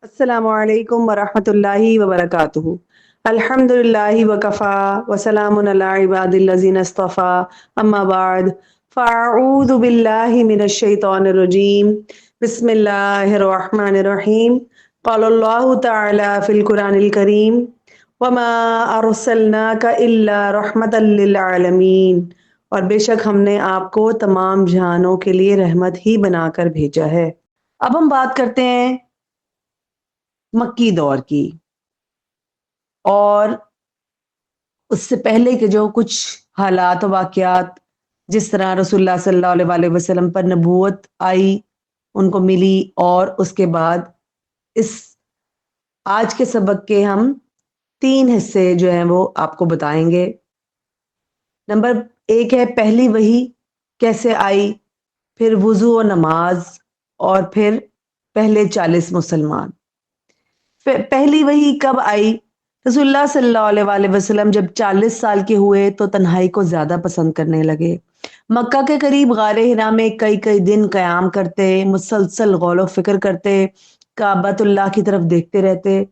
السلام علیکم ورحمۃ اللہ وبرکاتہ۔ الحمد للہ وکفا وسلام علی عباد الذین اصطفیٰ، اما بعد فاعوذ باللہ من الشیطان الرجیم، بسم اللہ الرحمن الرحیم۔ قال اللہ تعالی فی القرآن الکریم وما ارسلناک الا رحمۃ للعالمین، اور بے شک ہم نے آپ کو تمام جہانوں کے لیے رحمت ہی بنا کر بھیجا ہے۔ اب ہم بات کرتے ہیں مکی دور کی، اور اس سے پہلے کے جو کچھ حالات و واقعات، جس طرح رسول اللہ صلی اللہ علیہ وآلہ وسلم پر نبوت آئی، ان کو ملی، اور اس کے بعد اس آج کے سبق کے ہم 3 حصے جو ہیں وہ آپ کو بتائیں گے۔ نمبر 1 ہے پہلی وحی کیسے آئی، پھر وضو و نماز، اور پھر پہلے 40 مسلمان۔ پہلی وحی کب آئی؟ رسول اللہ صلی اللہ علیہ وآلہ وسلم جب 40 سال کے ہوئے تو تنہائی کو زیادہ پسند کرنے لگے۔ مکہ کے قریب غار حرا میں کئی دن قیام کرتے، مسلسل غور و فکر کرتے، کعبۃ اللہ کی طرف دیکھتے رہتے۔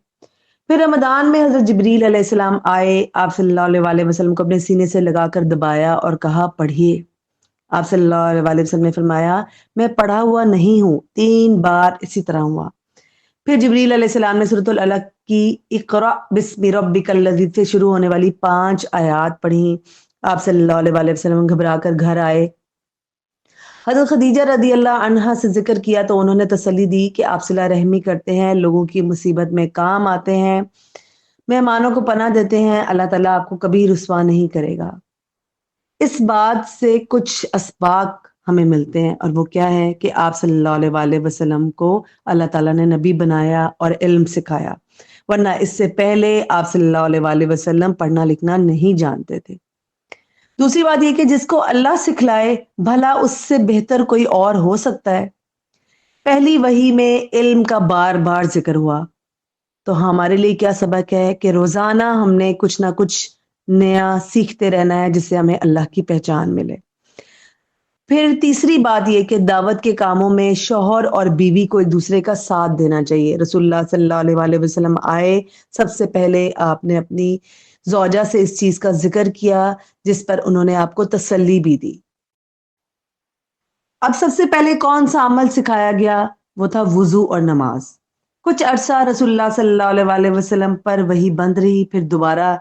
پھر رمضان میں حضرت جبریل علیہ السلام آئے، آپ صلی اللہ علیہ وآلہ وسلم کو اپنے سینے سے لگا کر دبایا اور کہا پڑھیے۔ آپ صلی اللہ علیہ وآلہ وسلم نے فرمایا میں پڑھا ہوا نہیں ہوں۔ 3 بار اسی طرح ہوا۔ پھر جبریل علیہ السلام نے سورۃ العلق کی اقرأ بسم ربک الذی سے شروع ہونے والی 5 آیات پڑھی۔ آپ صلی اللہ علیہ وآلہ وسلم گھبرا کر گھر آئے۔ حضرت خدیجہ رضی اللہ عنہا سے ذکر کیا تو انہوں نے تسلی دی کہ آپ صلہ رحمی کرتے ہیں، لوگوں کی مصیبت میں کام آتے ہیں، مہمانوں کو پناہ دیتے ہیں، اللہ تعالیٰ آپ کو کبھی رسوا نہیں کرے گا۔ اس بات سے کچھ اسباق ہمیں ملتے ہیں، اور وہ کیا ہے کہ آپ صلی اللہ علیہ وآلہ وسلم کو اللہ تعالیٰ نے نبی بنایا اور علم سکھایا، ورنہ اس سے پہلے آپ صلی اللہ علیہ وآلہ وسلم پڑھنا لکھنا نہیں جانتے تھے۔ دوسری بات یہ کہ جس کو اللہ سکھلائے بھلا اس سے بہتر کوئی اور ہو سکتا ہے۔ پہلی وحی میں علم کا بار بار ذکر ہوا، تو ہمارے لیے کیا سبق ہے کہ روزانہ ہم نے کچھ نہ کچھ نیا سیکھتے رہنا ہے، جس سے ہمیں اللہ کی پہچان ملے۔ پھر تیسری بات یہ کہ دعوت کے کاموں میں شوہر اور بیوی کو ایک دوسرے کا ساتھ دینا چاہیے۔ رسول اللہ صلی اللہ علیہ وآلہ وسلم آئے، سب سے پہلے آپ نے اپنی زوجہ سے اس چیز کا ذکر کیا، جس پر انہوں نے آپ کو تسلی بھی دی۔ اب سب سے پہلے کون سا عمل سکھایا گیا؟ وہ تھا وضو اور نماز۔ کچھ عرصہ رسول اللہ صلی اللہ علیہ وآلہ وسلم پر وحی بند رہی، پھر دوبارہ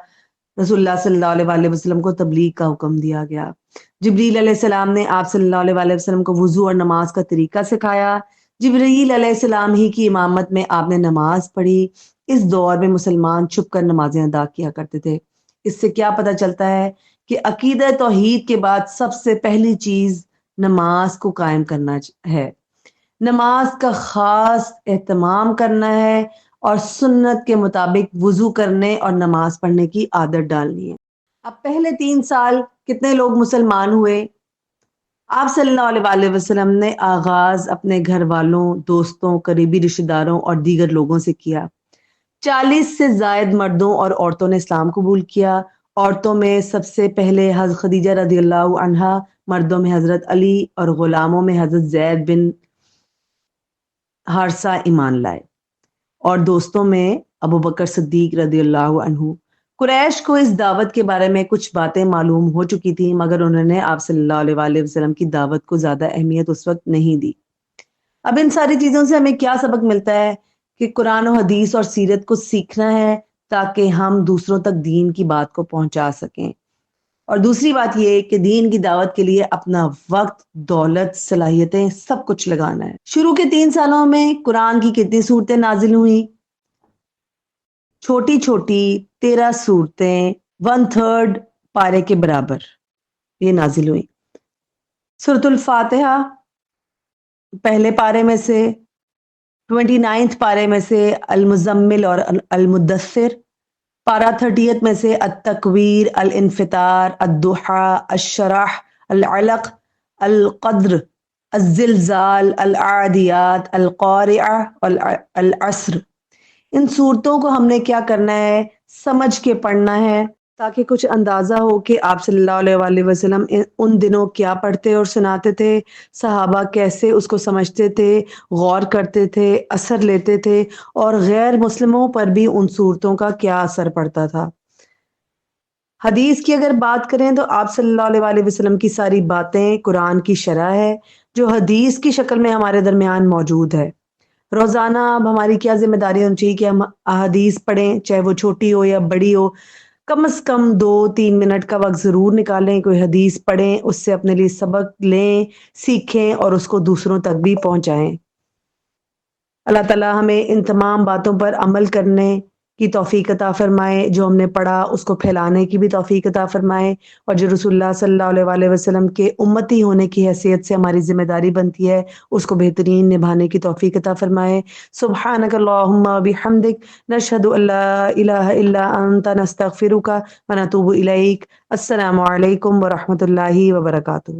رسول اللہ صلی اللہ علیہ وآلہ وسلم کو تبلیغ کا حکم دیا گیا۔ جبریل علیہ السلام نے آپ صلی اللہ علیہ وآلہ وسلم کو وضو اور نماز کا طریقہ سکھایا۔ جبریل علیہ السلام ہی کی امامت میں آپ نے نماز پڑھی۔ اس دور میں مسلمان چھپ کر نمازیں ادا کیا کرتے تھے۔ اس سے کیا پتہ چلتا ہے کہ عقیدہ توحید کے بعد سب سے پہلی چیز نماز کو قائم کرنا ہے، نماز کا خاص اہتمام کرنا ہے، اور سنت کے مطابق وضو کرنے اور نماز پڑھنے کی عادت ڈالنی ہے۔ اب پہلے 3 سال کتنے لوگ مسلمان ہوئے؟ آپ صلی اللہ علیہ وآلہ وسلم نے آغاز اپنے گھر والوں، دوستوں، قریبی رشتہ داروں اور دیگر لوگوں سے کیا۔ 40 سے زائد مردوں اور عورتوں نے اسلام قبول کیا۔ عورتوں میں سب سے پہلے حضرت خدیجہ رضی اللہ عنہا، مردوں میں حضرت علی، اور غلاموں میں حضرت زید بن حارثہ ایمان لائے، اور دوستوں میں ابو بکر صدیق رضی اللہ عنہ۔ قریش کو اس دعوت کے بارے میں کچھ باتیں معلوم ہو چکی تھیں، مگر انہوں نے آپ صلی اللہ علیہ وآلہ وسلم کی دعوت کو زیادہ اہمیت اس وقت نہیں دی۔ اب ان ساری چیزوں سے ہمیں کیا سبق ملتا ہے کہ قرآن و حدیث اور سیرت کو سیکھنا ہے تاکہ ہم دوسروں تک دین کی بات کو پہنچا سکیں۔ اور دوسری بات یہ کہ دین کی دعوت کے لیے اپنا وقت، دولت، صلاحیتیں سب کچھ لگانا ہے۔ شروع کے 3 سالوں میں قرآن کی کتنی سورتیں نازل ہوئیں؟ چھوٹی چھوٹی 13 صورتیں 1/3 پارے کے برابر یہ نازل ہوئی۔ سورۃ الفاتحہ پہلے پارے میں سے، 29 پارے میں سے المزمل اور المدثر، پارہ 30 میں سے التکویر، الانفطار، الضحیٰ، الشرح، العلق، القدر، الزلزال، العادیات، القارعہ، العصر۔ ان صورتوں کو ہم نے کیا کرنا ہے؟ سمجھ کے پڑھنا ہے تاکہ کچھ اندازہ ہو کہ آپ صلی اللہ علیہ وآلہ وسلم ان دنوں کیا پڑھتے اور سناتے تھے، صحابہ کیسے اس کو سمجھتے تھے، غور کرتے تھے، اثر لیتے تھے، اور غیر مسلموں پر بھی ان صورتوں کا کیا اثر پڑتا تھا۔ حدیث کی اگر بات کریں تو آپ صلی اللہ علیہ وآلہ وسلم کی ساری باتیں قرآن کی شرح ہے جو حدیث کی شکل میں ہمارے درمیان موجود ہے۔ روزانہ اب ہماری کیا ذمہ داری ہونی چاہیے کہ ہم احادیث پڑھیں، چاہے وہ چھوٹی ہو یا بڑی ہو، کم از کم 2-3 منٹ کا وقت ضرور نکالیں، کوئی حدیث پڑھیں، اس سے اپنے لیے سبق لیں، سیکھیں اور اس کو دوسروں تک بھی پہنچائیں۔ اللہ تعالیٰ ہمیں ان تمام باتوں پر عمل کرنے کی توفیق عطا فرمائے، جو ہم نے پڑھا اس کو پھیلانے کی بھی توفیق عطا فرمائے، اور جو رسول اللہ صلی اللہ علیہ وآلہ وسلم کے امتی ہونے کی حیثیت سے ہماری ذمہ داری بنتی ہے اس کو بہترین نبھانے کی توفیق عطا فرمائے۔ سبحانک اللہم بحمدک، نشہد ان لا الہ الا انت، نستغفرک ونتوب الیک۔ السلام علیکم ورحمۃ اللہ وبرکاتہ۔